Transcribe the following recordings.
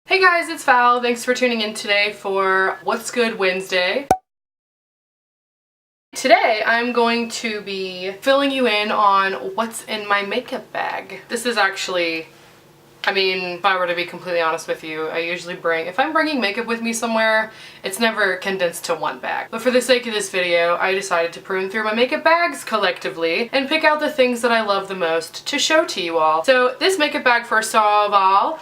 Hey guys, it's Val. Thanks for tuning in today for What's Good Wednesday. Today I'm going to be filling you in on what's in my makeup bag. This is actually, if I were to be completely honest with you, I usually if I'm bringing makeup with me somewhere, it's never condensed to one bag. But for the sake of this video, I decided to prune through my makeup bags collectively and pick out the things that I love the most to show to you all. So this makeup bag, first of all,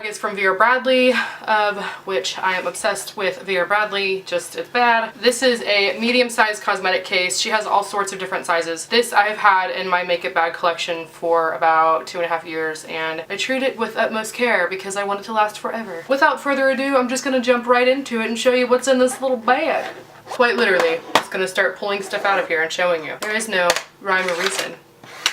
is from Vera Bradley, of which I am obsessed with Vera Bradley, just it's bad. This is a medium-sized cosmetic case. She has all sorts of different sizes. This I've had in my makeup bag collection for about 2.5 years, and I treat it with utmost care because I want it to last forever. Without further ado, I'm just gonna jump right into it and show you what's in this little bag. Quite literally, just gonna start pulling stuff out of here and showing you. There is no rhyme or reason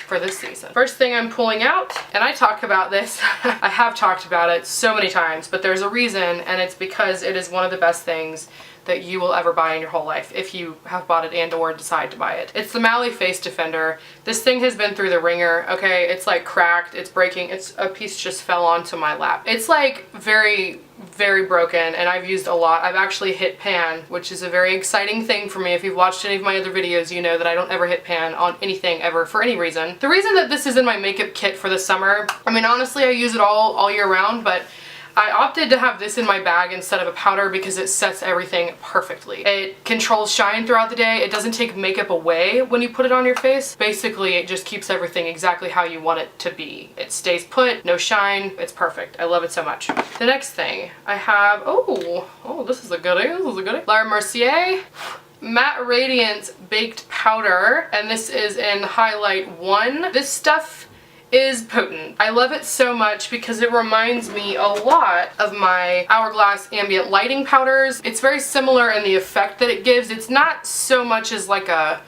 for this season. First thing I'm pulling out, and I talk about this, I have talked about it so many times, but there's a reason, and it's because it is one of the best things that you will ever buy in your whole life if you have bought it and or decide to buy it. It's the Mally Face Defender. This thing has been through the ringer, okay? It's like cracked, it's breaking, a piece just fell onto my lap. It's like very broken, and I've used a lot. I've actually hit pan, which is a very exciting thing for me. If you've watched any of my other videos, you know that I don't ever hit pan on anything ever for any reason. The reason that this is in my makeup kit for the summer, honestly I use it all year round, but I opted to have this in my bag instead of a powder because it sets everything perfectly. It controls shine throughout the day. It doesn't take makeup away when you put it on your face. Basically, it just keeps everything exactly how you want it to be. It stays put, no shine. It's perfect. I love it so much. The next thing I have, oh, this is a goodie. This is a goodie. Mercier Matte Radiance Baked Powder, and this is in Highlight 1. This stuff is potent. I love it so much because it reminds me a lot of my Hourglass ambient lighting powders. It's very similar in the effect that it gives. It's not so much as like a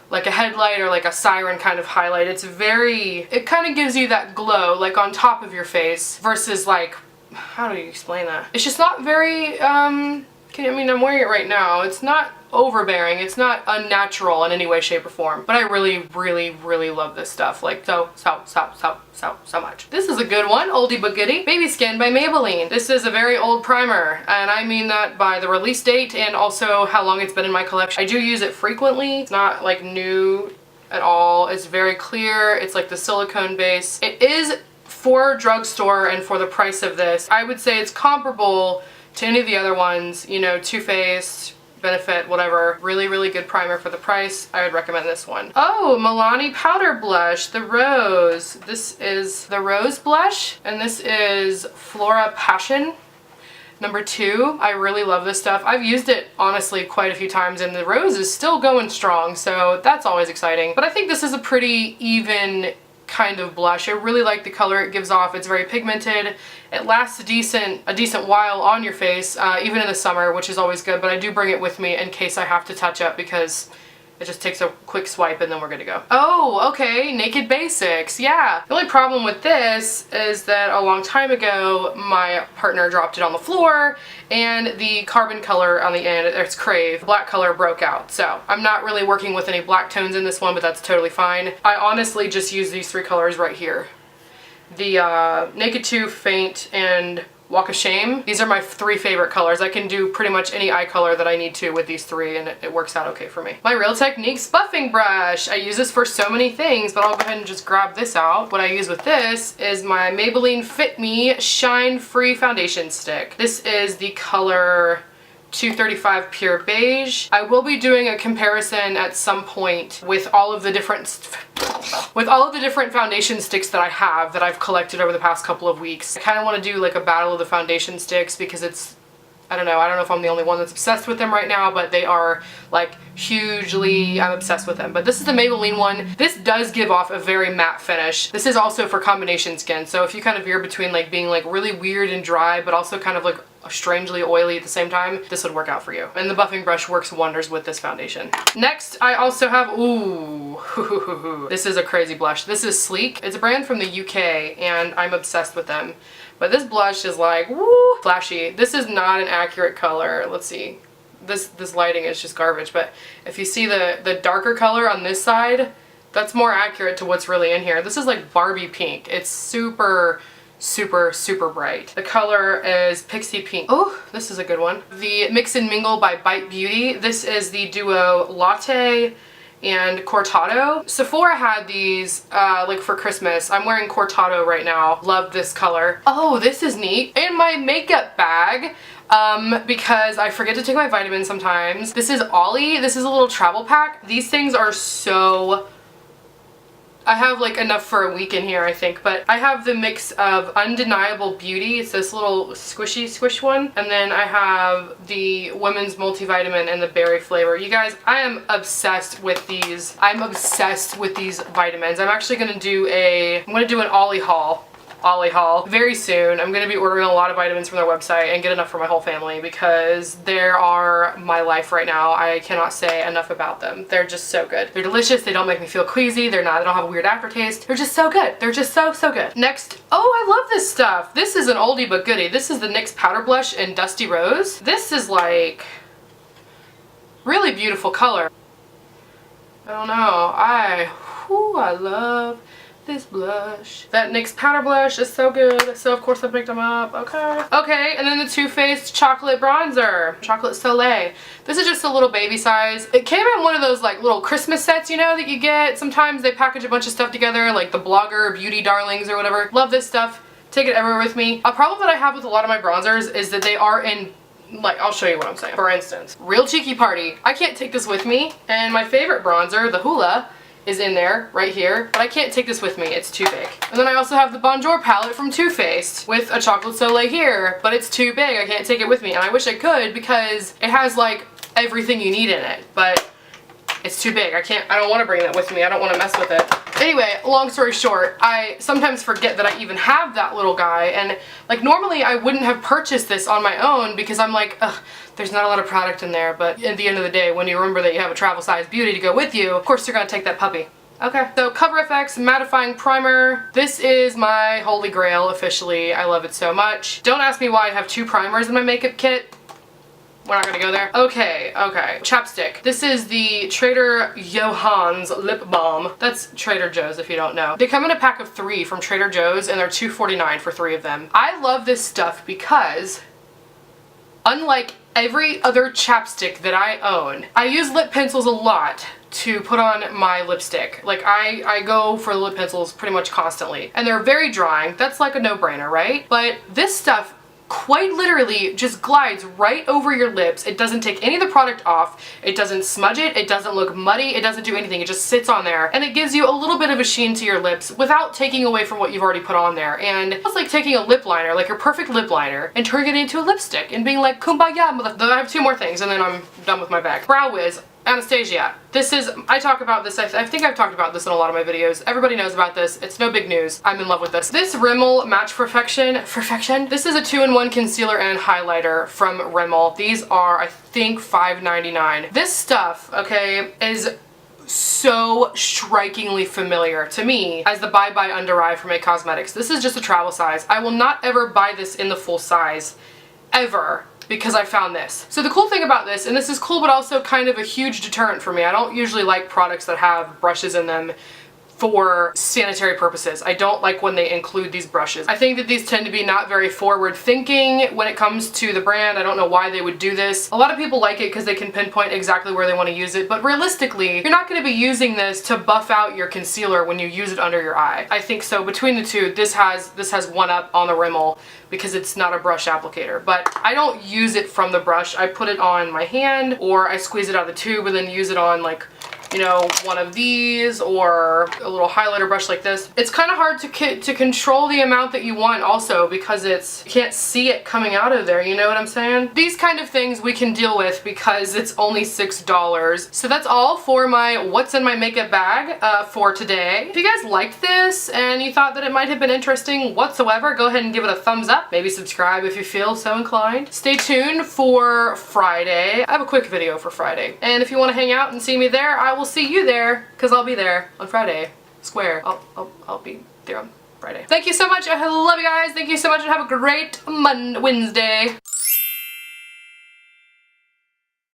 headlight or like a siren kind of highlight. It kind of gives you that glow like on top of your face versus like, how do you explain that? It's just not very, I'm wearing it right now. It's not overbearing. It's not unnatural in any way, shape, or form. But I really love this stuff. Like so much. This is a good one. Oldie but goodie. Baby Skin by Maybelline. This is a very old primer, and I mean that by the release date and also how long it's been in my collection. I do use it frequently. It's not like new at all. It's very clear. It's like the silicone base. It is for drugstore, and for the price of this, I would say it's comparable to any of the other ones, you know, Too Faced, Benefit, whatever. Really good primer for the price. I would recommend this one. Oh, Milani Powder Blush, the Rose. This is the Rose Blush, and this is Flora Passion number 2. I really love this stuff. I've used it honestly quite a few times, and the Rose is still going strong, so that's always exciting. But I think this is a pretty even kind of blush. I really like the color it gives off. It's very pigmented. It lasts a decent while on your face, even in the summer, which is always good, but I do bring it with me in case I have to touch up because it just takes a quick swipe and then we're good to go. Oh, okay, Naked Basics, yeah. The only problem with this is that a long time ago, my partner dropped it on the floor and the carbon color on the end, it's Crave, black color broke out. So I'm not really working with any black tones in this one, but that's totally fine. I honestly just use these 3 colors right here. The Naked 2, Faint, and Walk of Shame. These are my 3 favorite colors. I can do pretty much any eye color that I need to with these 3, and it works out okay for me. My Real Techniques buffing brush. I use this for so many things, but I'll go ahead and just grab this out. What I use with this is my Maybelline Fit Me Shine Free Foundation Stick. This is the color 235 Pure Beige. I will be doing a comparison at some point with all of the different foundation sticks that I have that I've collected over the past couple of weeks. I kind of want to do like a battle of the foundation sticks because it's, I don't know if I'm the only one that's obsessed with them right now, but they are like hugely, I'm obsessed with them. But this is the Maybelline one. This does give off a very matte finish. This is also for combination skin, so if you kind of veer between like being like really weird and dry but also kind of like strangely oily at the same time, this would work out for you. And the buffing brush works wonders with this foundation. Next, I also have, ooh, this is a crazy blush. This is Sleek. It's a brand from the UK, and I'm obsessed with them. But this blush is like, woo, flashy. This is not an accurate color. Let's see. This lighting is just garbage, but if you see the darker color on this side, that's more accurate to what's really in here. This is like Barbie pink. It's super super, super bright. The color is Pixie Pink. Oh, this is a good one. The Mix and Mingle by Bite Beauty. This is the duo Latte and Cortado. Sephora had these like for Christmas. I'm wearing Cortado right now. Love this color. Oh, this is neat. And my makeup bag, because I forget to take my vitamins sometimes. This is OLLY. This is a little travel pack. These things are so... I have like enough for a week in here, I think, but I have the mix of Undeniable Beauty. It's this little squishy squish one. And then I have the Women's Multivitamin and the berry flavor. You guys, I am obsessed with these. I'm obsessed with these vitamins. I'm actually gonna do I'm gonna do an Ollie Hall. Ollie Hall very soon. I'm gonna be ordering a lot of vitamins from their website and get enough for my whole family because they are my life right now. I cannot say enough about them. They're just so good. They're delicious. They don't make me feel queasy. They don't have a weird aftertaste. They're just so good. They're just so good. Next, oh, I love this stuff. This is an oldie but goodie. This is the NYX Powder Blush in Dusty Rose. This is like really beautiful color. I don't know. I love this blush. That NYX powder blush is so good, so of course I picked them up. Okay, and then the Too Faced chocolate bronzer, chocolate Soleil. This is just a little baby size. It came in one of those like little Christmas sets, you know, that you get. Sometimes they package a bunch of stuff together, like the Blogger Beauty Darlings or whatever. Love this stuff. Take it everywhere with me. A problem that I have with a lot of my bronzers is that they are in, like, I'll show you what I'm saying. For instance, Real Cheeky Party. I can't take this with me, and my favorite bronzer, the Hoola, is in there, right here, but I can't take this with me, it's too big. And then I also have the Bonjour palette from Too Faced with a chocolate Soleil here, but it's too big, I can't take it with me, and I wish I could because it has like everything you need in it, but it's too big. I don't want to bring that with me, I don't want to mess with it. Anyway, long story short, I sometimes forget that I even have that little guy, and like normally I wouldn't have purchased this on my own because I'm like, ugh, there's not a lot of product in there, but at the end of the day, when you remember that you have a travel size beauty to go with you, of course you're gonna take that puppy. Okay, so Cover FX Mattifying Primer. This is my holy grail officially. I love it so much. Don't ask me why I have 2 primers in my makeup kit. We're not gonna go there. Okay. Chapstick. This is the Trader Johan's Lip Balm. That's Trader Joe's if you don't know. They come in a pack of 3 from Trader Joe's and they're $2.49 for 3 of them. I love this stuff because unlike every other chapstick that I own, I use lip pencils a lot to put on my lipstick. Like I go for lip pencils pretty much constantly and they're very drying. That's like a no-brainer, right? But this stuff quite literally just glides right over your lips. It doesn't take any of the product off. It doesn't smudge it. It doesn't look muddy. It doesn't do anything. It just sits on there and it gives you a little bit of a sheen to your lips without taking away from what you've already put on there. And it's like taking a lip liner, like your perfect lip liner, and turning it into a lipstick and being like, kumbaya, mother. I have 2 more things and then I'm done with my bag. Brow Wiz. Anastasia. This is, I talk about this, I think I've talked about this in a lot of my videos. Everybody knows about this. It's no big news. I'm in love with this. This Rimmel Match Perfection. This is a 2-in-1 concealer and highlighter from Rimmel. These are, I think, $5.99. This stuff, okay, is so strikingly familiar to me as the Bye Bye Under Eye from Make Cosmetics. This is just a travel size. I will not ever buy this in the full size, ever, because I found this. So the cool thing about this, and this is cool but also kind of a huge deterrent for me, I don't usually like products that have brushes in them for sanitary purposes. I don't like when they include these brushes. I think that these tend to be not very forward thinking when it comes to the brand. I don't know why they would do this. A lot of people like it because they can pinpoint exactly where they want to use it, but realistically, you're not going to be using this to buff out your concealer when you use it under your eye. I think so. Between the two, this has one up on the Rimmel because it's not a brush applicator, but I don't use it from the brush. I put it on my hand or I squeeze it out of the tube and then use it on, like, you know, one of these or a little highlighter brush like this. It's kind of hard to control the amount that you want also because you can't see it coming out of there, you know what I'm saying? These kind of things we can deal with because it's only $6. So that's all for my what's in my makeup bag for today. If you guys liked this and you thought that it might have been interesting whatsoever, go ahead and give it a thumbs up. Maybe subscribe if you feel so inclined. Stay tuned for Friday. I have a quick video for Friday. And if you want to hang out and see me there, I will see you there because I'll be there on Friday. Square. I'll be there on Friday. Thank you so much. I love you guys. Thank you so much and have a great Wednesday.